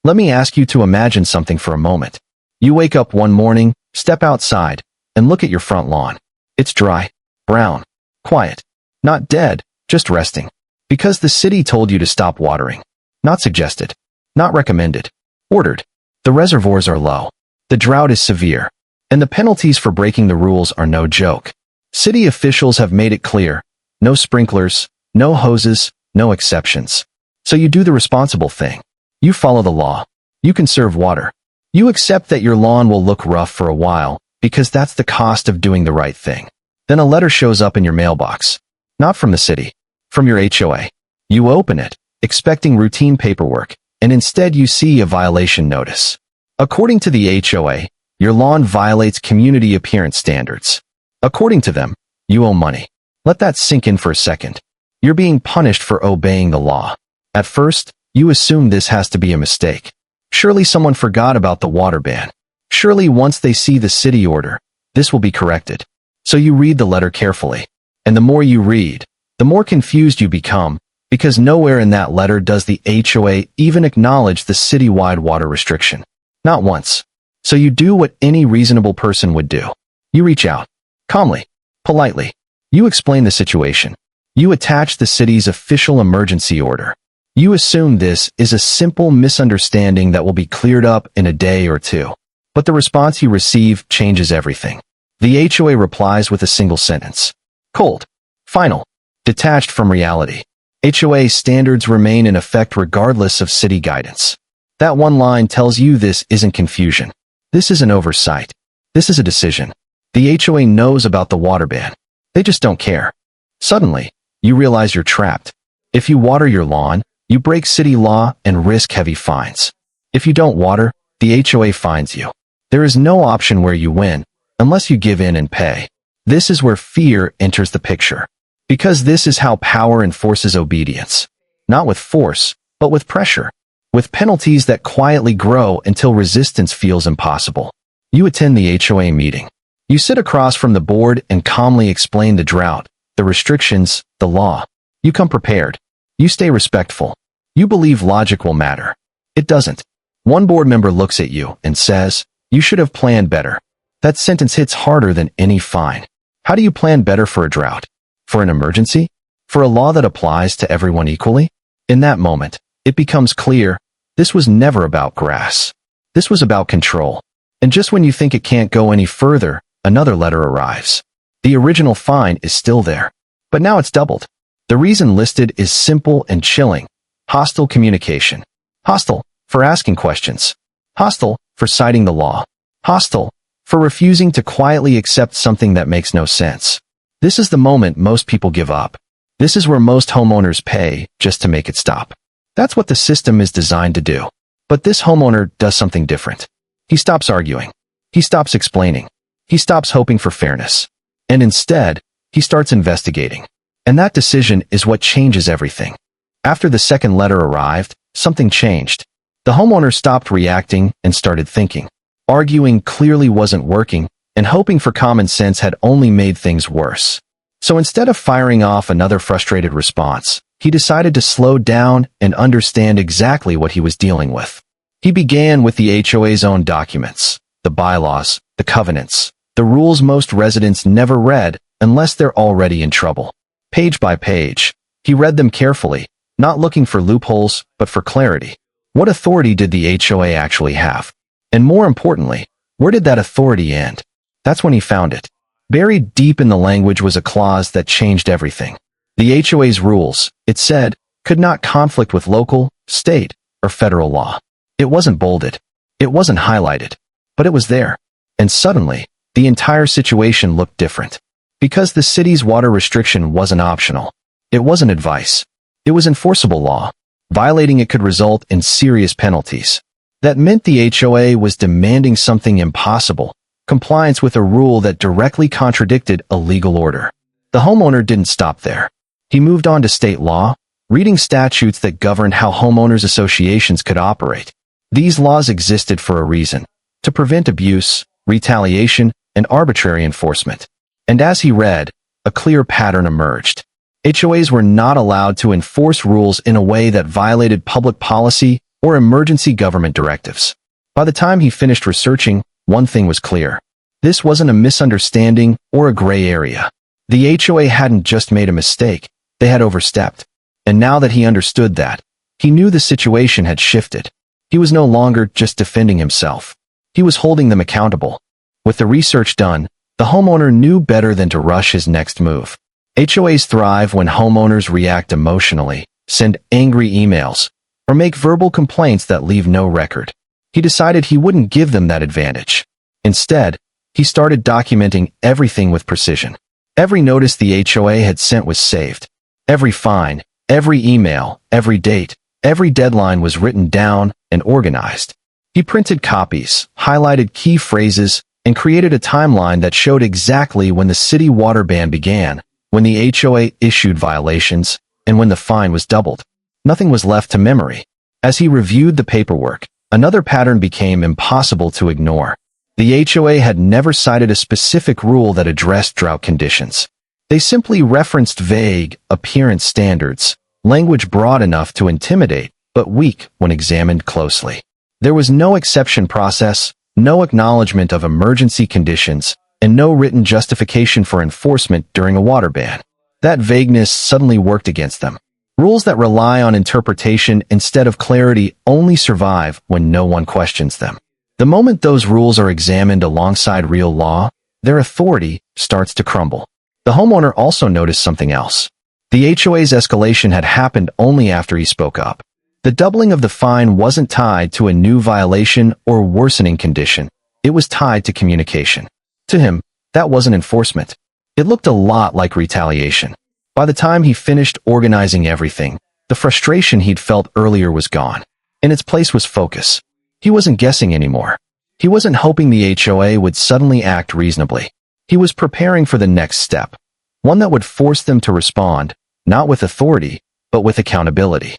Let me ask you to imagine something for a moment. You wake up one morning, step outside, and look at your front lawn. It's dry, brown, quiet. Not dead, just resting. Because the city told you to stop watering. Not suggested. Not recommended. Ordered. The reservoirs are low. The drought is severe. And the penalties for breaking the rules are no joke. City officials have made it clear. No sprinklers, no hoses, no exceptions. So you do the responsible thing. You follow the law. You conserve water. You accept that your lawn will look rough for a while, because that's the cost of doing the right thing. Then a letter shows up in your mailbox. Not from the city. From your HOA. You open it, expecting routine paperwork, and instead you see a violation notice. According to the HOA, your lawn violates community appearance standards. According to them, you owe money. Let that sink in for a second. You're being punished for obeying the law. At first, you assume this has to be a mistake. Surely someone forgot about the water ban. Surely once they see the city order, this will be corrected. So you read the letter carefully. And the more you read, the more confused you become, because nowhere in that letter does the HOA even acknowledge the citywide water restriction. Not once. So you do what any reasonable person would do. You reach out. Calmly. Politely. You explain the situation. You attach the city's official emergency order. You assume this is a simple misunderstanding that will be cleared up in a day or two. But the response you receive changes everything. The HOA replies with a single sentence. Cold. Final. Detached from reality. HOA standards remain in effect regardless of city guidance. That one line tells you this isn't confusion. This is an oversight. This is a decision. The HOA knows about the water ban. They just don't care. Suddenly, you realize you're trapped. If you water your lawn, you break city law and risk heavy fines. If you don't water, the HOA fines you. There is no option where you win, unless you give in and pay. This is where fear enters the picture. Because this is how power enforces obedience. Not with force, but with pressure. With penalties that quietly grow until resistance feels impossible. You attend the HOA meeting. You sit across from the board and calmly explain the drought, the restrictions, the law. You come prepared. You stay respectful. You believe logic will matter. It doesn't. One board member looks at you and says, "You should have planned better." That sentence hits harder than any fine. How do you plan better for a drought? For an emergency? For a law that applies to everyone equally? In that moment, it becomes clear, this was never about grass. This was about control. And just when you think it can't go any further, another letter arrives. The original fine is still there. But now it's doubled. The reason listed is simple and chilling. Hostile communication. Hostile for asking questions. Hostile for citing the law. Hostile for refusing to quietly accept something that makes no sense. This is the moment most people give up. This is where most homeowners pay just to make it stop. That's what the system is designed to do. But this homeowner does something different. He stops arguing. He stops explaining. He stops hoping for fairness. And instead, he starts investigating. And that decision is what changes everything. After the second letter arrived, something changed. The homeowner stopped reacting and started thinking. Arguing clearly wasn't working, and hoping for common sense had only made things worse. So instead of firing off another frustrated response, he decided to slow down and understand exactly what he was dealing with. He began with the HOA's own documents, the bylaws, the covenants, the rules most residents never read unless they're already in trouble. Page by page, he read them carefully, not looking for loopholes, but for clarity. What authority did the HOA actually have? And more importantly, where did that authority end? That's when he found it. Buried deep in the language was a clause that changed everything. The HOA's rules, it said, could not conflict with local, state, or federal law. It wasn't bolded. It wasn't highlighted. But it was there. And suddenly, the entire situation looked different. Because the city's water restriction wasn't optional. It wasn't advice. It was enforceable law. Violating it could result in serious penalties. That meant the HOA was demanding something impossible, compliance with a rule that directly contradicted a legal order. The homeowner didn't stop there. He moved on to state law, reading statutes that governed how homeowners associations could operate. These laws existed for a reason, to prevent abuse, retaliation, and arbitrary enforcement. And as he read, a clear pattern emerged. HOAs were not allowed to enforce rules in a way that violated public policy, or emergency government directives. By the time he finished researching, one thing was clear. This wasn't a misunderstanding or a gray area. The HOA hadn't just made a mistake, they had overstepped. And now that he understood that, he knew the situation had shifted. He was no longer just defending himself. He was holding them accountable. With the research done, the homeowner knew better than to rush his next move. HOAs thrive when homeowners react emotionally, send angry emails, or make verbal complaints that leave no record. He decided he wouldn't give them that advantage. Instead, he started documenting everything with precision. Every notice the HOA had sent was saved. Every fine, every email, every date, every deadline was written down and organized. He printed copies, highlighted key phrases, and created a timeline that showed exactly when the city water ban began, when the HOA issued violations, and when the fine was doubled. Nothing was left to memory. As he reviewed the paperwork, another pattern became impossible to ignore. The HOA had never cited a specific rule that addressed drought conditions. They simply referenced vague, appearance standards, language broad enough to intimidate, but weak when examined closely. There was no exception process, no acknowledgement of emergency conditions, and no written justification for enforcement during a water ban. That vagueness suddenly worked against them. Rules that rely on interpretation instead of clarity only survive when no one questions them. The moment those rules are examined alongside real law, their authority starts to crumble. The homeowner also noticed something else. The HOA's escalation had happened only after he spoke up. The doubling of the fine wasn't tied to a new violation or worsening condition. It was tied to communication. To him, that wasn't enforcement. It looked a lot like retaliation. By the time he finished organizing everything, the frustration he'd felt earlier was gone. In its place was focus. He wasn't guessing anymore. He wasn't hoping the HOA would suddenly act reasonably. He was preparing for the next step, one that would force them to respond, not with authority, but with accountability.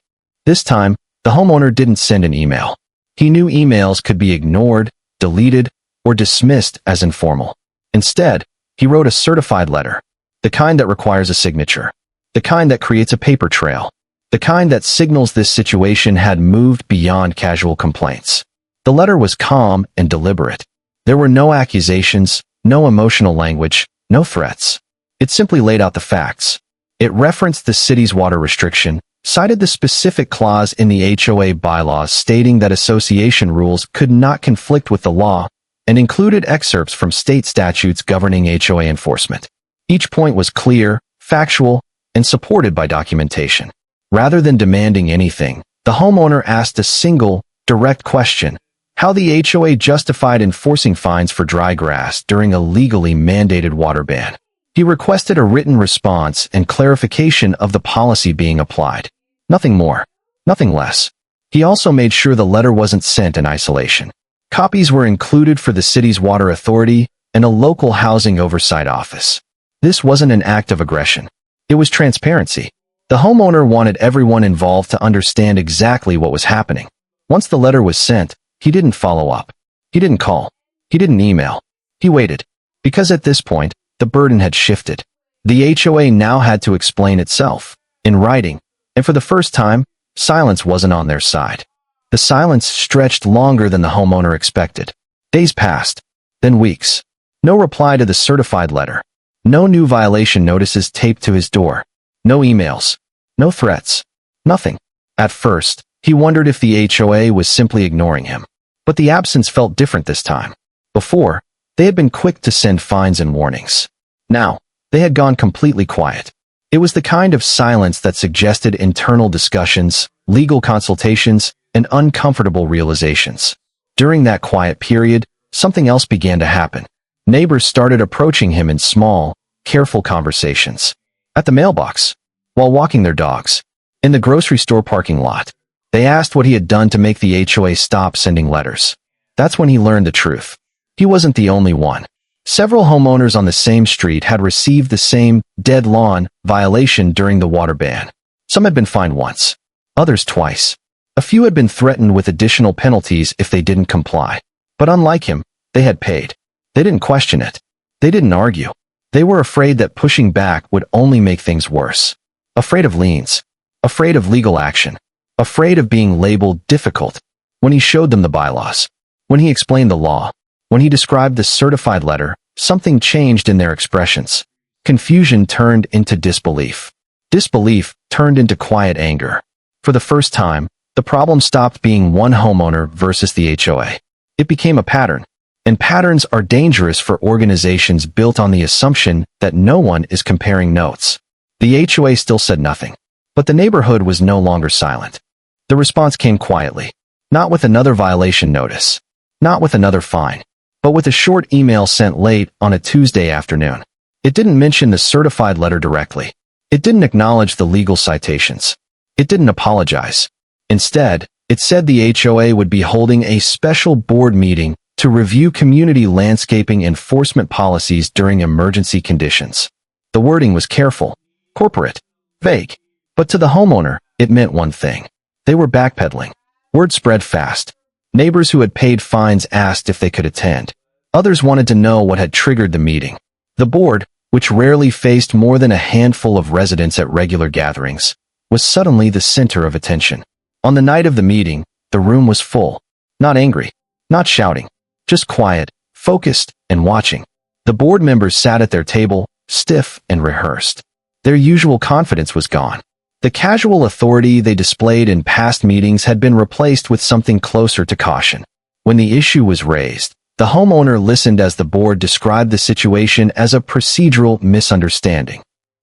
This time, the homeowner didn't send an email. He knew emails could be ignored, deleted, or dismissed as informal. Instead, he wrote a certified letter, the kind that requires a signature, the kind that creates a paper trail, the kind that signals this situation had moved beyond casual complaints. The letter was calm and deliberate. There were no accusations, no emotional language, no threats. It simply laid out the facts. It referenced the city's water restriction, cited the specific clause in the HOA bylaws stating that association rules could not conflict with the law, and included excerpts from state statutes governing HOA enforcement. Each point was clear, factual, and supported by documentation. Rather than demanding anything, the homeowner asked a single, direct question: how the HOA justified enforcing fines for dry grass during a legally mandated water ban. He requested a written response and clarification of the policy being applied. Nothing more, nothing less. He also made sure the letter wasn't sent in isolation. Copies were included for the city's water authority and a local housing oversight office. This wasn't an act of aggression. It was transparency. The homeowner wanted everyone involved to understand exactly what was happening. Once the letter was sent, he didn't follow up. He didn't call. He didn't email. He waited. Because at this point, the burden had shifted. The HOA now had to explain itself, in writing, and for the first time, silence wasn't on their side. The silence stretched longer than the homeowner expected. Days passed, then weeks. No reply to the certified letter. No new violation notices taped to his door. No emails. No threats. Nothing. At first, he wondered if the HOA was simply ignoring him. But the absence felt different this time. Before, they had been quick to send fines and warnings. Now, they had gone completely quiet. It was the kind of silence that suggested internal discussions, legal consultations, and uncomfortable realizations. During that quiet period, something else began to happen. Neighbors started approaching him in small, careful conversations. At the mailbox, while walking their dogs, in the grocery store parking lot. They asked what he had done to make the HOA stop sending letters. That's when he learned the truth. He wasn't the only one. Several homeowners on the same street had received the same dead lawn violation during the water ban. Some had been fined once, others twice. A few had been threatened with additional penalties if they didn't comply. But unlike him, they had paid. They didn't question it. They didn't argue. They were afraid that pushing back would only make things worse. Afraid of liens. Afraid of legal action. afraid of being labeled difficult. When he showed them the bylaws, when he explained the law, when he described the certified letter, something changed in their expressions. Confusion turned into disbelief. Disbelief turned into quiet anger. For the first time, the problem stopped being one homeowner versus the HOA. It became a pattern. And patterns are dangerous for organizations built on the assumption that no one is comparing notes. The HOA still said nothing. But the neighborhood was no longer silent. The response came quietly. Not with another violation notice. Not with another fine. But with a short email sent late on a Tuesday afternoon. It didn't mention the certified letter directly. It didn't acknowledge the legal citations. It didn't apologize. Instead, it said the HOA would be holding a special board meeting to review community landscaping enforcement policies during emergency conditions. The wording was careful, corporate, vague. But to the homeowner, it meant one thing. They were backpedaling. Word spread fast. Neighbors who had paid fines asked if they could attend. Others wanted to know what had triggered the meeting. The board, which rarely faced more than a handful of residents at regular gatherings, was suddenly the center of attention. On the night of the meeting, the room was full. Not angry, not shouting, just quiet, focused, and watching. The board members sat at their table, stiff and rehearsed. Their usual confidence was gone. The casual authority they displayed in past meetings had been replaced with something closer to caution. When the issue was raised, the homeowner listened as the board described the situation as a procedural misunderstanding.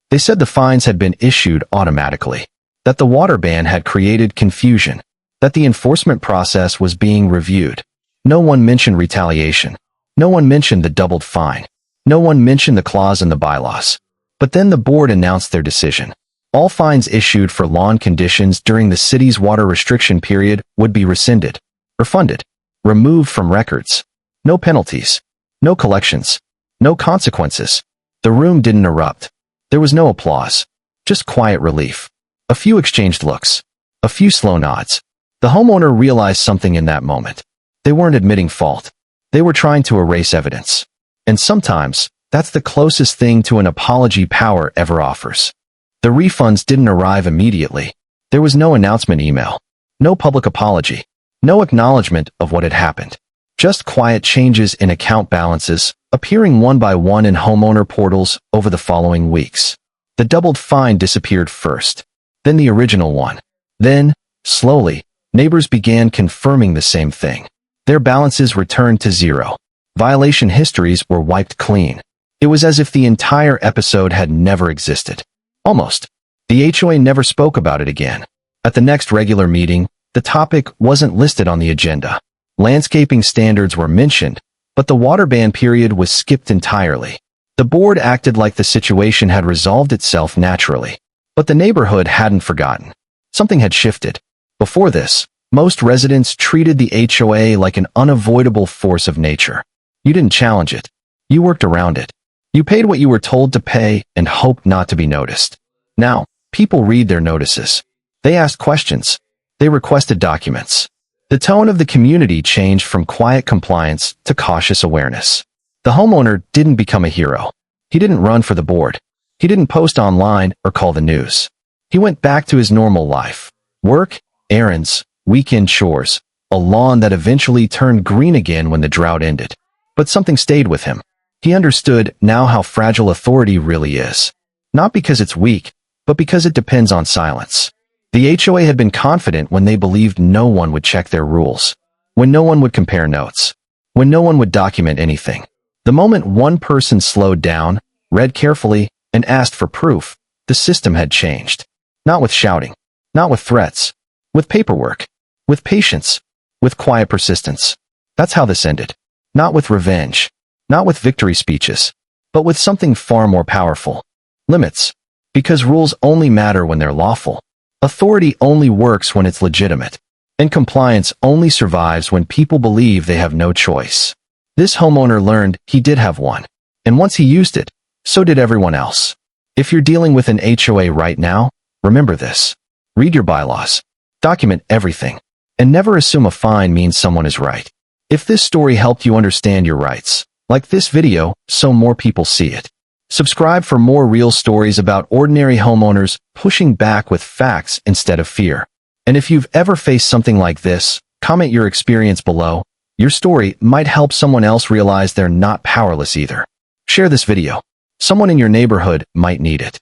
They said the fines had been issued automatically, that the water ban had created confusion, that the enforcement process was being reviewed. No one mentioned retaliation. No one mentioned the doubled fine. No one mentioned the clause in the bylaws. But then the board announced their decision. All fines issued for lawn conditions during the city's water restriction period would be rescinded, refunded, removed from records. No penalties, no collections, no consequences. The room didn't erupt. There was no applause, just quiet relief. A few exchanged looks, a few slow nods. The homeowner realized something in that moment. They weren't admitting fault. They were trying to erase evidence. And sometimes, that's the closest thing to an apology power ever offers. The refunds didn't arrive immediately. There was no announcement email, no public apology, no acknowledgement of what had happened. Just quiet changes in account balances, appearing one by one in homeowner portals over the following weeks. The doubled fine disappeared first, then the original one. Then, slowly, neighbors began confirming the same thing. Their balances returned to zero. Violation histories were wiped clean. It was as if the entire episode had never existed. Almost. The HOA never spoke about it again. At the next regular meeting, the topic wasn't listed on the agenda. Landscaping standards were mentioned, but the water ban period was skipped entirely. The board acted like the situation had resolved itself naturally. But the neighborhood hadn't forgotten. Something had shifted. Before this, most residents treated the HOA like an unavoidable force of nature. You didn't challenge it. You worked around it. You paid what you were told to pay and hoped not to be noticed. Now, people read their notices. They asked questions. They requested documents. The tone of the community changed from quiet compliance to cautious awareness. The homeowner didn't become a hero. He didn't run for the board. He didn't post online or call the news. He went back to his normal life. Work, errands, weekend chores, a lawn that eventually turned green again when the drought ended. But something stayed with him. He understood now how fragile authority really is. Not because it's weak, but because it depends on silence. The HOA had been confident when they believed no one would check their rules, when no one would compare notes, when no one would document anything. The moment one person slowed down, read carefully, and asked for proof, the system had changed. Not with shouting, not with threats, with paperwork, with patience, with quiet persistence. That's how this ended. Not with revenge, not with victory speeches, but with something far more powerful. Limits. Because rules only matter when they're lawful. Authority only works when it's legitimate. And compliance only survives when people believe they have no choice. This homeowner learned he did have one. And once he used it, so did everyone else. If you're dealing with an HOA right now, remember this. Read your bylaws. Document everything. And never assume a fine means someone is right. If this story helped you understand your rights, like this video so more people see it. Subscribe for more real stories about ordinary homeowners pushing back with facts instead of fear. And if you've ever faced something like this, comment your experience below. Your story might help someone else realize they're not powerless either. Share this video. Someone in your neighborhood might need it.